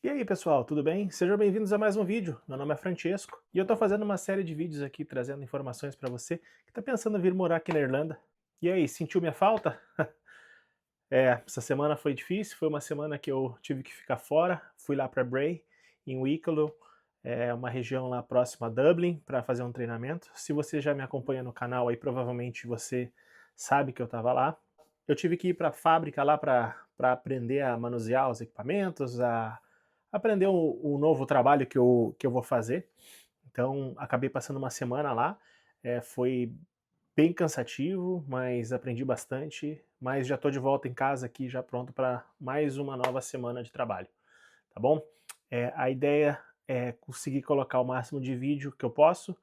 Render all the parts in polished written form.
E aí pessoal, tudo bem? Sejam bem-vindos a mais um vídeo. Meu nome é Francesco e eu estou fazendo uma série de vídeos aqui trazendo informações para você que está pensando em vir morar aqui na Irlanda. E aí, sentiu minha falta? Essa semana foi difícil, foi uma semana que eu tive que ficar fora. Fui lá para Bray, em Wicklow, uma região lá próxima a Dublin, para fazer um treinamento. Se você já me acompanha no canal aí, provavelmente você sabe que eu estava lá. Eu tive que ir para a fábrica lá para aprender a manusear os equipamentos, a aprender o novo trabalho que eu vou fazer. Então, acabei passando uma semana lá, foi bem cansativo, mas aprendi bastante, mas já estou de volta em casa aqui, já pronto para mais uma nova semana de trabalho, tá bom? A ideia é conseguir colocar o máximo de vídeo que eu posso,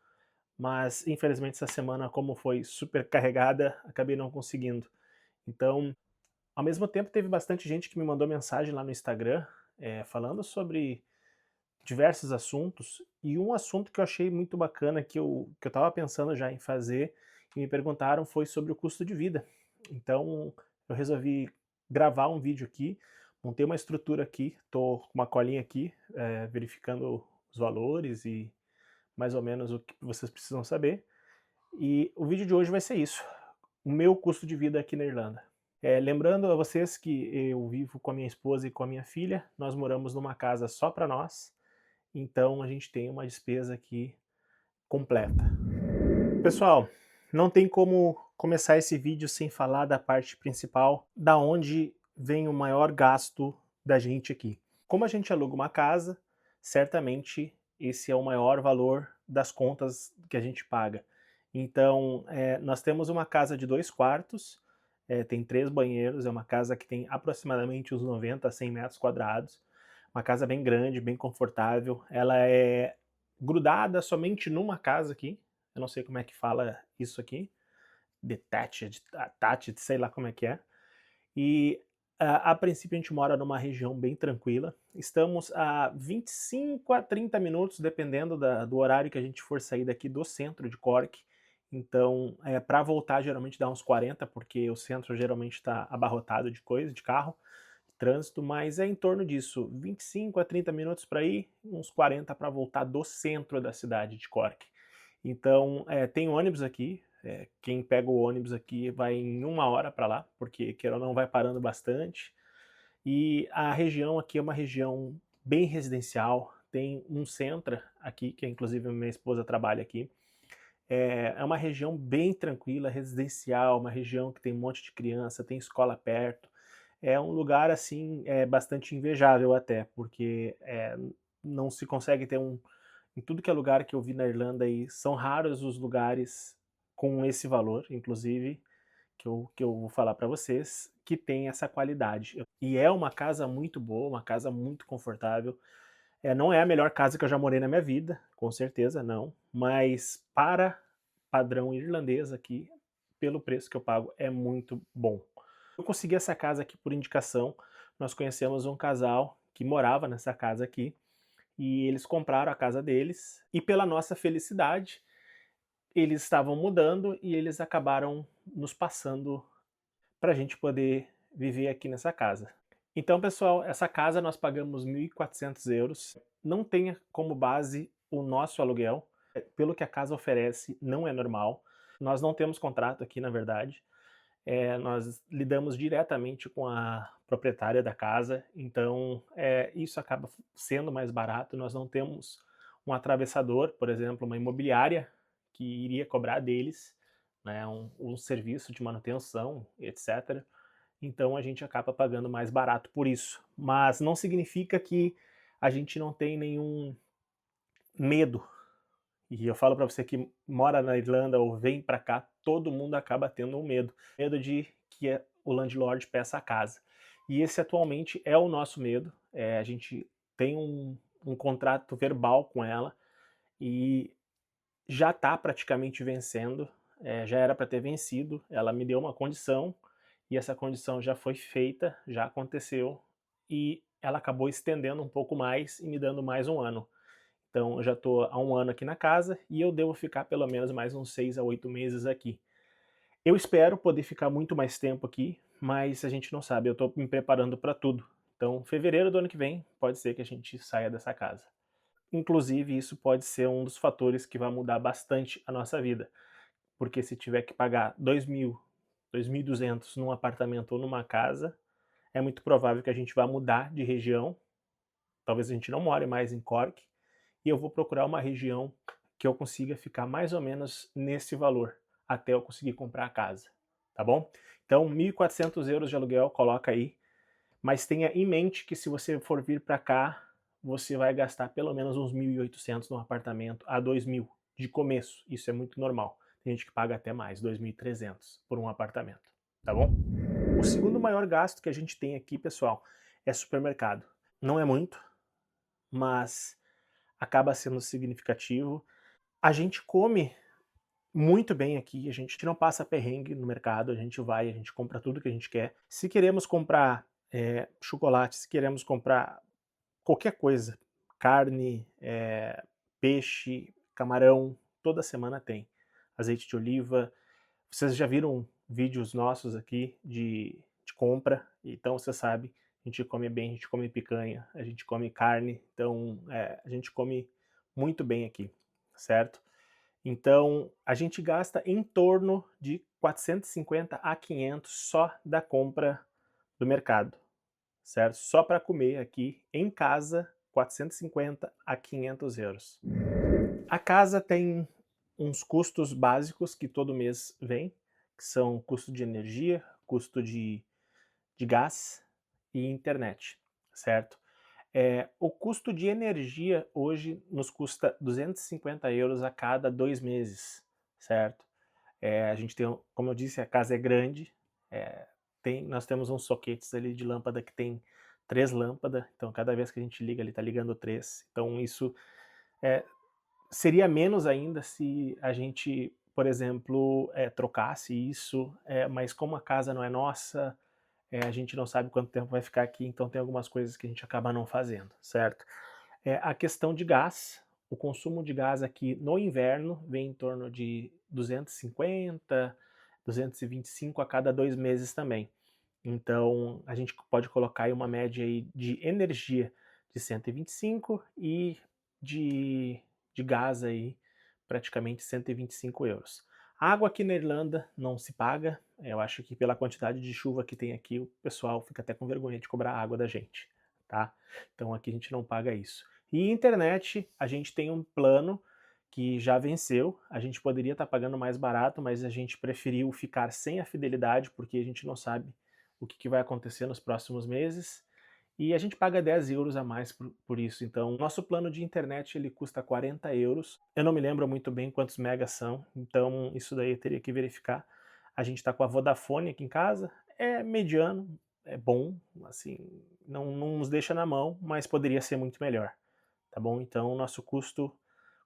mas infelizmente essa semana, como foi super carregada, acabei não conseguindo. Então, ao mesmo tempo, teve bastante gente que me mandou mensagem lá no Instagram, falando sobre diversos assuntos, e um assunto que eu achei muito bacana, que eu estava pensando já em fazer, e me perguntaram, foi sobre o custo de vida. Então, eu resolvi gravar um vídeo aqui, montei uma estrutura aqui, estou com uma colinha aqui, verificando os valores e mais ou menos o que vocês precisam saber. E o vídeo de hoje vai ser isso, o meu custo de vida aqui na Irlanda. Lembrando a vocês que eu vivo com a minha esposa e com a minha filha, nós moramos numa casa só para nós, então a gente tem uma despesa aqui completa. Pessoal, não tem como começar esse vídeo sem falar da parte principal, da onde vem o maior gasto da gente aqui. Como a gente aluga uma casa, certamente esse é o maior valor das contas que a gente paga. Então, nós temos uma casa de 2 quartos, tem 3 banheiros, é uma casa que tem aproximadamente uns 90 a 100 metros quadrados, uma casa bem grande, bem confortável, ela é grudada somente numa casa aqui, eu não sei como é que fala isso aqui, detached, attached, sei lá como é que é. E a princípio a gente mora numa região bem tranquila. Estamos a 25 a 30 minutos, dependendo do horário que a gente for sair daqui do centro de Cork. Então, para voltar geralmente dá uns 40, porque o centro geralmente está abarrotado de coisa, de carro, de trânsito, mas é em torno disso, 25 a 30 minutos para ir, uns 40 para voltar do centro da cidade de Cork. Então, tem ônibus aqui, quem pega o ônibus aqui vai em 1 hora para lá, porque queira ou não vai parando bastante. E a região aqui é uma região bem residencial, tem um Centra aqui, que inclusive minha esposa trabalha aqui. É uma região bem tranquila, residencial, uma região que tem um monte de criança, tem escola perto. É um lugar assim, bastante invejável até, porque não se consegue ter em tudo que é lugar que eu vi na Irlanda aí, são raros os lugares com esse valor, inclusive, que eu vou falar para vocês, que tem essa qualidade. E é uma casa muito boa, uma casa muito confortável. Não é a melhor casa que eu já morei na minha vida, com certeza não, mas para padrão irlandês aqui, pelo preço que eu pago, é muito bom. Eu consegui essa casa aqui por indicação, nós conhecemos um casal que morava nessa casa aqui, e eles compraram a casa deles, e pela nossa felicidade, eles estavam mudando e eles acabaram nos passando para a gente poder viver aqui nessa casa. Então, pessoal, essa casa nós pagamos 1.400 euros. Não tenha como base o nosso aluguel. Pelo que a casa oferece, não é normal. Nós não temos contrato aqui, na verdade. Nós lidamos diretamente com a proprietária da casa, então isso acaba sendo mais barato. Nós não temos um atravessador, por exemplo, uma imobiliária que iria cobrar deles, né, um serviço de manutenção, etc. Então a gente acaba pagando mais barato por isso. Mas não significa que a gente não tem nenhum medo. E eu falo para você que mora na Irlanda ou vem para cá, todo mundo acaba tendo um medo. Medo de que o landlord peça a casa. E esse atualmente é o nosso medo. A gente tem um contrato verbal com ela e já está praticamente vencendo. Já era para ter vencido. Ela me deu uma condição e essa condição já foi feita, já aconteceu. E ela acabou estendendo um pouco mais e me dando mais um ano. Então eu já estou há um ano aqui na casa e eu devo ficar pelo menos mais uns 6 a 8 meses aqui. Eu espero poder ficar muito mais tempo aqui, mas a gente não sabe, eu estou me preparando para tudo. Então, fevereiro do ano que vem, pode ser que a gente saia dessa casa. Inclusive, isso pode ser um dos fatores que vai mudar bastante a nossa vida, porque se tiver que pagar 2.000, 2.200 num apartamento ou numa casa, é muito provável que a gente vá mudar de região, talvez a gente não more mais em Cork, e eu vou procurar uma região que eu consiga ficar mais ou menos nesse valor, até eu conseguir comprar a casa, tá bom? Então, 1.400 euros de aluguel, coloca aí, mas tenha em mente que se você for vir para cá, você vai gastar pelo menos uns 1.800 num apartamento a 2.000 de começo, isso é muito normal. Tem gente que paga até mais, 2.300 por um apartamento, tá bom? O segundo maior gasto que a gente tem aqui, pessoal, é supermercado. Não é muito, mas acaba sendo significativo. A gente come muito bem aqui, a gente não passa perrengue no mercado, a gente vai, a gente compra tudo que a gente quer. Se queremos comprar chocolate, se queremos comprar qualquer coisa, carne, peixe, camarão, toda semana tem. Azeite de oliva. Vocês já viram vídeos nossos aqui de compra, então você sabe, a gente come bem, a gente come picanha, a gente come carne, então a gente come muito bem aqui, certo? Então a gente gasta em torno de 450 a 500 só da compra do mercado, certo? Só para comer aqui em casa, 450 a 500 euros. A casa tem uns custos básicos que todo mês vem, que são custo de energia, custo de gás e internet, certo? O custo de energia hoje nos custa 250 euros a cada 2 meses, certo? A gente tem, como eu disse, a casa é grande, nós temos uns soquetes ali de lâmpada que tem 3 lâmpadas, então cada vez que a gente liga ele está ligando 3, então isso é, seria menos ainda se a gente, por exemplo, trocasse isso, mas como a casa não é nossa, a gente não sabe quanto tempo vai ficar aqui, então tem algumas coisas que a gente acaba não fazendo, certo? A questão de gás, o consumo de gás aqui no inverno vem em torno de 250, 225 a cada 2 meses também. Então a gente pode colocar aí uma média aí de energia de 125 e de gás aí praticamente 125 euros. A água aqui na Irlanda não se paga, eu acho que pela quantidade de chuva que tem aqui o pessoal fica até com vergonha de cobrar água da gente, tá? Então aqui a gente não paga isso. E internet, a gente tem um plano que já venceu, a gente poderia estar pagando mais barato, mas a gente preferiu ficar sem a fidelidade porque a gente não sabe o que vai acontecer nos próximos meses, e a gente paga 10 euros a mais por isso. Então, nosso plano de internet ele custa 40 euros. Eu não me lembro muito bem quantos megas são, então isso daí eu teria que verificar. A gente está com a Vodafone aqui em casa, é mediano, é bom, assim, não nos deixa na mão, mas poderia ser muito melhor, tá bom? Então, o nosso custo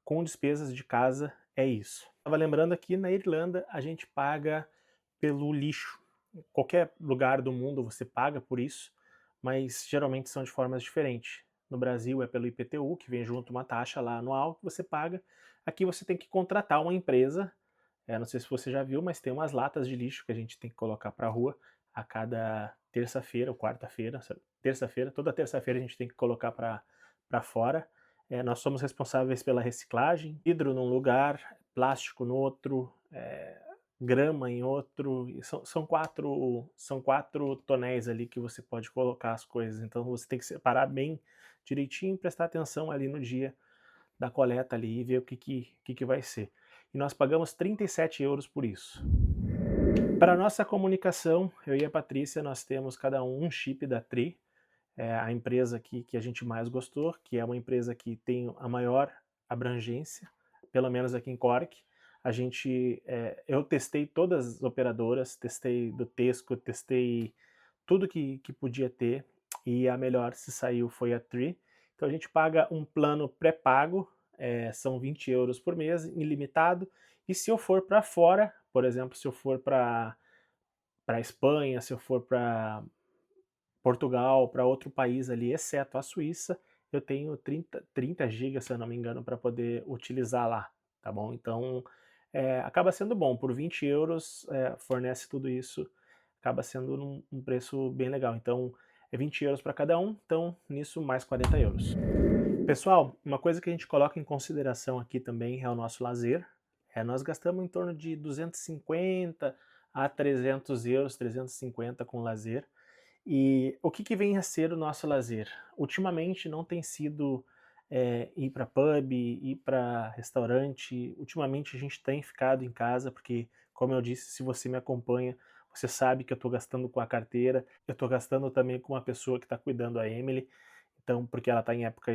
com despesas de casa é isso. Estava lembrando aqui, na Irlanda, a gente paga pelo lixo. Em qualquer lugar do mundo você paga por isso, mas geralmente são de formas diferentes. No Brasil é pelo IPTU, que vem junto uma taxa lá anual que você paga. Aqui você tem que contratar uma empresa, não sei se você já viu, mas tem umas latas de lixo que a gente tem que colocar para a rua a cada terça-feira ou quarta-feira, terça-feira, toda terça-feira a gente tem que colocar para fora. Nós somos responsáveis pela reciclagem, vidro num lugar, plástico no outro, grama em outro, são quatro tonéis ali que você pode colocar as coisas, então você tem que separar bem direitinho e prestar atenção ali no dia da coleta ali e ver o que vai ser. E nós pagamos 37 euros por isso. Para nossa comunicação, eu e a Patrícia, nós temos cada um chip da Tri, a empresa aqui que a gente mais gostou, que é uma empresa que tem a maior abrangência, pelo menos aqui em Cork. Eu testei todas as operadoras, testei do Tesco, testei tudo que podia ter, e a melhor se saiu foi a Tri. Então a gente paga um plano pré-pago, são 20 euros por mês, ilimitado, e se eu for para fora, por exemplo, se eu for para Espanha, se eu for para Portugal, para outro país ali, exceto a Suíça, eu tenho 30 GB, se eu não me engano, para poder utilizar lá, tá bom? Então, acaba sendo bom, por 20 euros fornece tudo isso, acaba sendo um preço bem legal. Então, é 20 euros para cada um, então nisso mais 40 euros. Pessoal, uma coisa que a gente coloca em consideração aqui também é o nosso lazer. Nós gastamos em torno de 250 a 300 euros, 350 com lazer. E o que vem a ser o nosso lazer? Ultimamente não tem sido ir para pub, ir para restaurante. Ultimamente a gente tem ficado em casa, porque, como eu disse, se você me acompanha, você sabe que eu estou gastando com a carteira, eu estou gastando também com uma pessoa que está cuidando a Emily, então, porque ela está em época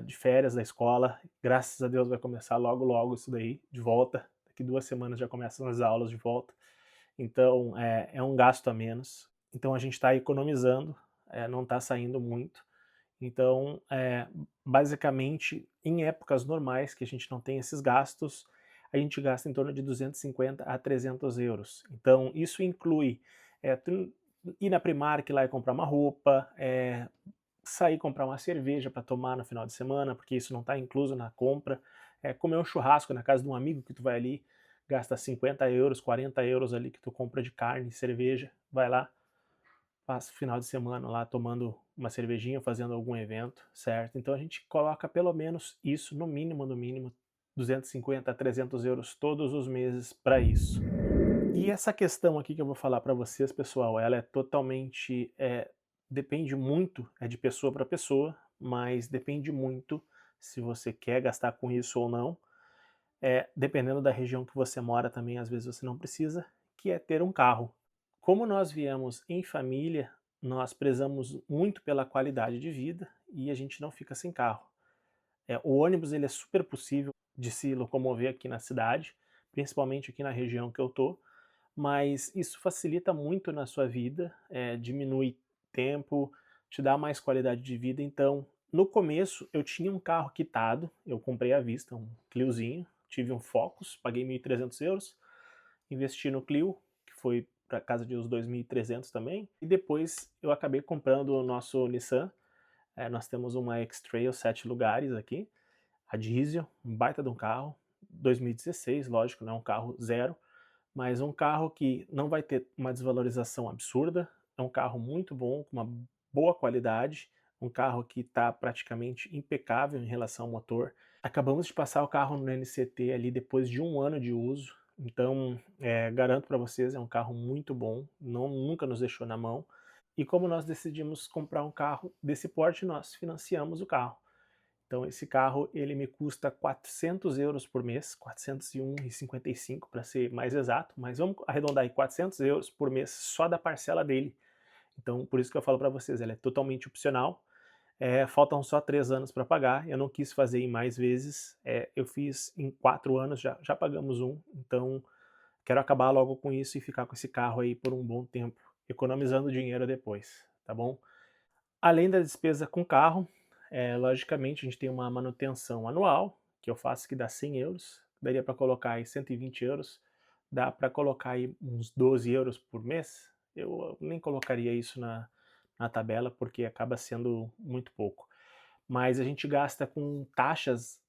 de férias da escola. Graças a Deus vai começar logo logo isso daí, de volta. Daqui 2 semanas já começam as aulas de volta. Então é um gasto a menos. Então a gente está economizando, não está saindo muito. Então, basicamente, em épocas normais que a gente não tem esses gastos, a gente gasta em torno de 250 a 300 euros. Então, isso inclui ir na Primark lá e comprar uma roupa, sair comprar uma cerveja para tomar no final de semana, porque isso não está incluso na compra, comer um churrasco na casa de um amigo que tu vai ali, gasta 50 euros, 40 euros ali que tu compra de carne, cerveja, vai lá, passa o final de semana lá tomando uma cervejinha, fazendo algum evento, certo? Então a gente coloca pelo menos isso, no mínimo, 250 a 300 euros todos os meses para isso. E essa questão aqui que eu vou falar para vocês, pessoal, ela é totalmente, depende muito, de pessoa para pessoa, mas depende muito se você quer gastar com isso ou não. Dependendo da região que você mora também, às vezes você não precisa, que é ter um carro. Como nós viemos em família, nós prezamos muito pela qualidade de vida e a gente não fica sem carro. O ônibus ele é super possível de se locomover aqui na cidade, principalmente aqui na região que eu tô, mas isso facilita muito na sua vida, diminui tempo, te dá mais qualidade de vida. Então, no começo eu tinha um carro quitado, eu comprei à vista, um Cliozinho, tive um Focus, paguei 1.300 euros, investi no Clio, que foi para casa de uns 2.300 também, e depois eu acabei comprando o nosso Nissan. Nós temos uma X-Trail 7 lugares aqui, a diesel, um baita de um carro, 2016, lógico, não é um carro zero, mas um carro que não vai ter uma desvalorização absurda, é um carro muito bom, com uma boa qualidade, um carro que está praticamente impecável em relação ao motor. Acabamos de passar o carro no NCT ali depois de 1 ano de uso, então garanto para vocês, é um carro muito bom, nunca nos deixou na mão. E como nós decidimos comprar um carro desse porte, nós financiamos o carro. Então esse carro ele me custa 400 euros por mês, 401,55 para ser mais exato, mas vamos arredondar aí 400 euros por mês só da parcela dele. Então por isso que eu falo para vocês, ela é totalmente opcional, faltam só 3 anos para pagar, eu não quis fazer em mais vezes, eu fiz em 4 anos, já pagamos um, então quero acabar logo com isso e ficar com esse carro aí por um bom tempo, economizando dinheiro depois, tá bom? Além da despesa com carro, logicamente a gente tem uma manutenção anual, que eu faço que dá 100 euros, daria para colocar aí 120 euros, dá para colocar aí uns 12 euros por mês, eu nem colocaria isso na tabela porque acaba sendo muito pouco. Mas a gente gasta com taxas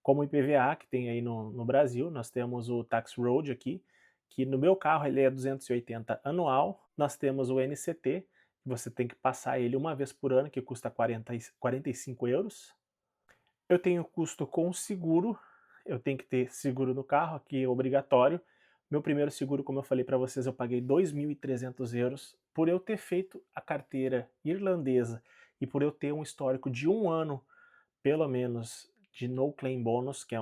como o IPVA que tem aí no Brasil, nós temos o Tax Road aqui, que no meu carro ele é 280 anual, nós temos o NCT, você tem que passar ele uma vez por ano, que custa 45 euros. Eu tenho custo com seguro, eu tenho que ter seguro no carro, aqui é obrigatório. Meu primeiro seguro, como eu falei para vocês, eu paguei 2.300 euros. Por eu ter feito a carteira irlandesa e por eu ter um histórico de 1 ano, pelo menos, de no claim bonus, que é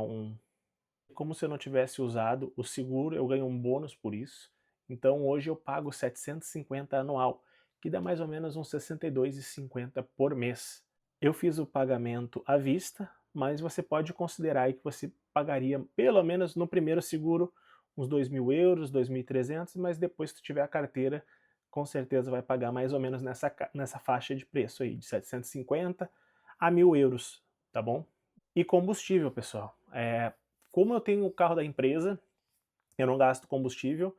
como se eu não tivesse usado o seguro, eu ganho um bônus por isso. Então hoje eu pago 750 anual, que dá mais ou menos uns 62,50 por mês. Eu fiz o pagamento à vista, mas você pode considerar aí que você pagaria pelo menos no primeiro seguro uns 2.000 euros, 2.300, mas depois que tu tiver a carteira, com certeza vai pagar mais ou menos nessa faixa de preço aí, de 750 a 1.000 euros, tá bom? E combustível, pessoal. Como eu tenho o carro da empresa, eu não gasto combustível,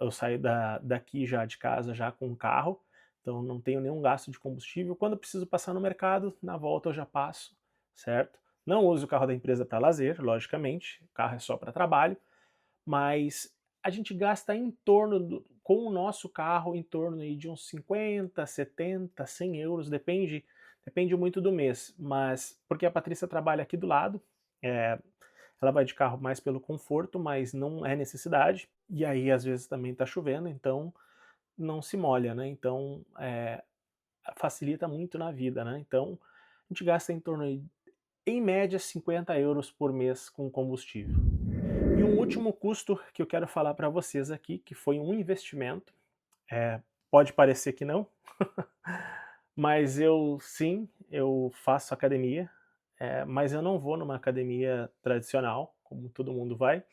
eu saio daqui já de casa já com o carro, então não tenho nenhum gasto de combustível. Quando eu preciso passar no mercado, na volta eu já passo, certo? Não uso o carro da empresa para lazer, logicamente, o carro é só para trabalho, mas a gente gasta em torno com o nosso carro em torno aí de uns 50, 70, 100 euros, depende muito do mês, mas porque a Patrícia trabalha aqui do lado, é, ela vai de carro mais pelo conforto, mas não é necessidade, e aí às vezes também está chovendo, então não se molha, né? Então facilita muito na vida, né? Então a gente gasta em torno aí, em média, 50 euros por mês com combustível. E um último custo que eu quero falar para vocês aqui, que foi um investimento, pode parecer que não, mas eu faço academia, mas eu não vou numa academia tradicional, como todo mundo vai.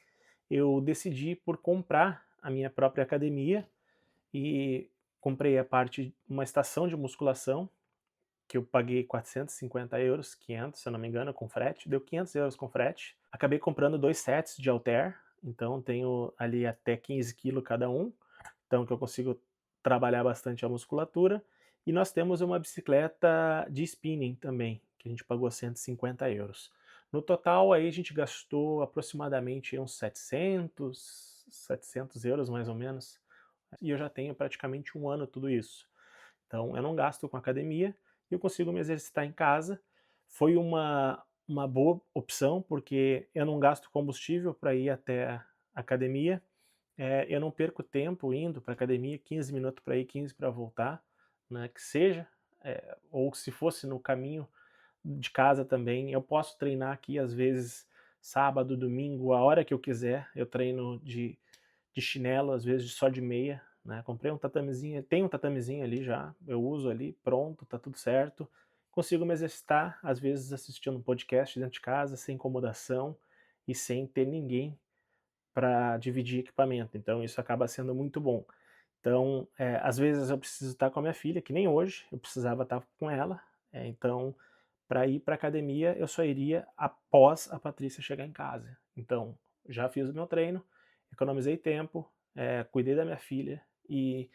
Eu decidi por comprar a minha própria academia e comprei a parte, uma estação de musculação, que eu paguei 450 euros, 500 se eu não me engano, com frete, deu 500 euros com frete. Acabei comprando 2 sets de halter, então tenho ali até 15 quilos cada um, então que eu consigo trabalhar bastante a musculatura. E nós temos uma bicicleta de spinning também, que a gente pagou 150 euros. No total aí a gente gastou aproximadamente uns 700 euros mais ou menos, e eu já tenho praticamente um ano tudo isso. Então eu não gasto com academia e eu consigo me exercitar em casa. Foi uma boa opção, porque eu não gasto combustível para ir até a academia, eu não perco tempo indo para academia, 15 minutos para ir, 15 para voltar, né, que seja, ou se fosse no caminho de casa também, eu posso treinar aqui às vezes sábado, domingo, a hora que eu quiser, eu treino de chinelo, às vezes só de meia, né? Comprei um tatamezinho, tem um tatamezinho ali já, eu uso ali, pronto, tá tudo certo. Consigo me exercitar, às vezes assistindo um podcast dentro de casa, sem incomodação e sem ter ninguém para dividir equipamento. Então isso acaba sendo muito bom. Então, às vezes eu preciso estar com a minha filha, que nem hoje, eu precisava estar com ela. Então, para ir para academia, eu só iria após a Patrícia chegar em casa. Então, já fiz o meu treino, economizei tempo, cuidei da minha filha e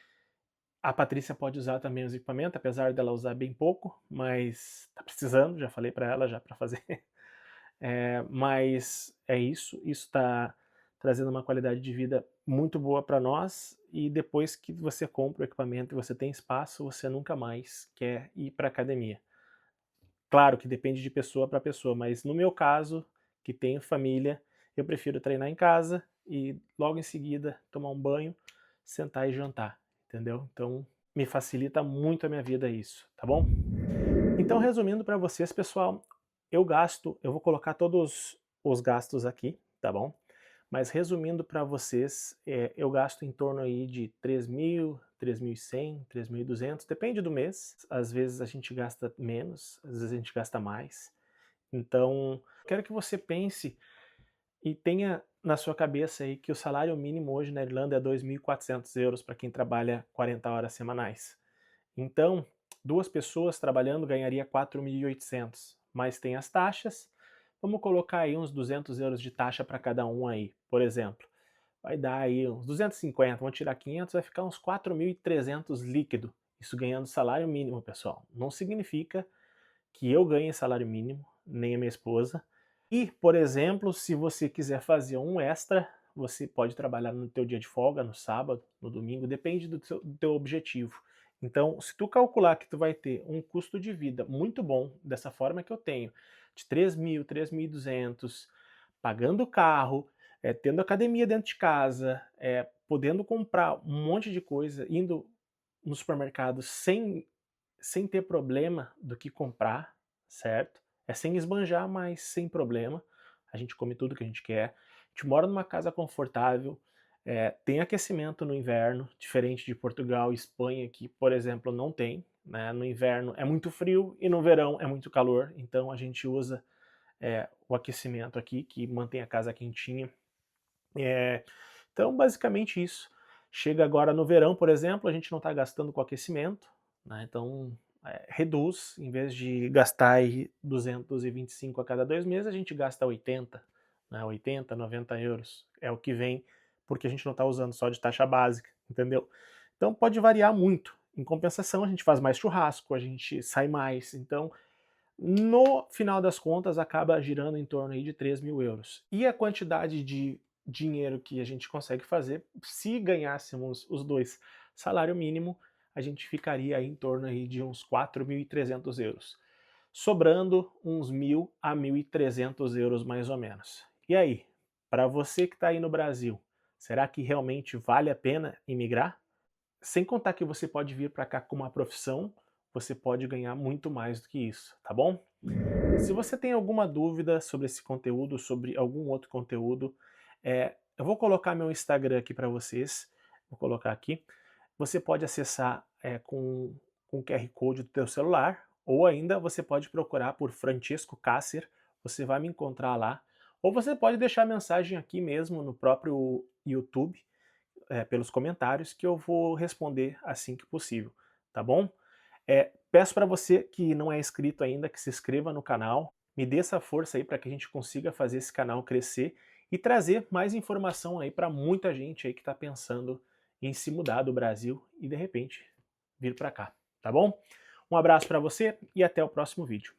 a Patrícia pode usar também os equipamentos, apesar dela usar bem pouco, mas está precisando, já falei para ela já para fazer. Mas é isso está trazendo uma qualidade de vida muito boa para nós, e depois que você compra o equipamento e você tem espaço, você nunca mais quer ir para academia. Claro que depende de pessoa para pessoa, mas no meu caso, que tenho família, eu prefiro treinar em casa e logo em seguida tomar um banho, sentar e jantar, entendeu? Então me facilita muito a minha vida isso, tá bom? Então, resumindo para vocês, pessoal, eu vou colocar todos os gastos aqui, tá bom? Mas resumindo para vocês, eu gasto em torno aí de 3.000, 3.100, 3.200, depende do mês. Às vezes a gente gasta menos, às vezes a gente gasta mais. Então, quero que você pense e tenha na sua cabeça aí que o salário mínimo hoje na Irlanda é 2.400 euros para quem trabalha 40 horas semanais. Então, 2 pessoas trabalhando ganharia 4.800, mas tem as taxas. Vamos colocar aí uns 200 euros de taxa para cada um aí, por exemplo. Vai dar aí uns 250, vamos tirar 500, vai ficar uns 4.300 líquido. Isso ganhando salário mínimo, pessoal. Não significa que eu ganhe salário mínimo, nem a minha esposa. E, por exemplo, se você quiser fazer um extra, você pode trabalhar no teu dia de folga, no sábado, no domingo, depende do teu objetivo. Então, se tu calcular que tu vai ter um custo de vida muito bom, dessa forma que eu tenho, de 3.000, 3.200, pagando carro, tendo academia dentro de casa, podendo comprar um monte de coisa, indo no supermercado sem ter problema do que comprar, certo? É sem esbanjar, mas sem problema. A gente come tudo que a gente quer. A gente mora numa casa confortável, tem aquecimento no inverno, diferente de Portugal e Espanha, que, por exemplo, não tem. Né? No inverno é muito frio e no verão é muito calor, então a gente usa o aquecimento aqui, que mantém a casa quentinha. Então, basicamente isso. Chega agora no verão, por exemplo, a gente não está gastando com aquecimento, né? Então reduz, em vez de gastar aí 225 a cada 2 meses, a gente gasta 80, né? 80, 90 euros, é o que vem, porque a gente não está usando só de taxa básica, entendeu? Então pode variar muito. Em compensação, a gente faz mais churrasco, a gente sai mais, então no final das contas acaba girando em torno aí de 3.000 euros. E a quantidade de dinheiro que a gente consegue fazer, se ganhássemos os dois salário mínimo, a gente ficaria aí em torno aí de uns 4.300 euros, sobrando uns 1.000 a 1.300 euros mais ou menos. E aí, para você que está aí no Brasil, será que realmente vale a pena imigrar? Sem contar que você pode vir para cá com uma profissão, você pode ganhar muito mais do que isso, tá bom? Se você tem alguma dúvida sobre esse conteúdo, sobre algum outro conteúdo, eu vou colocar meu Instagram aqui para vocês, vou colocar aqui. Você pode acessar com o QR Code do teu celular, ou ainda você pode procurar por Francesco Casser, você vai me encontrar lá. Ou você pode deixar mensagem aqui mesmo no próprio YouTube, pelos comentários, que eu vou responder assim que possível, tá bom? Peço para você que não é inscrito ainda, que se inscreva no canal, me dê essa força aí para que a gente consiga fazer esse canal crescer e trazer mais informação aí para muita gente aí que está pensando em se mudar do Brasil e de repente vir para cá, tá bom? Um abraço para você e até o próximo vídeo.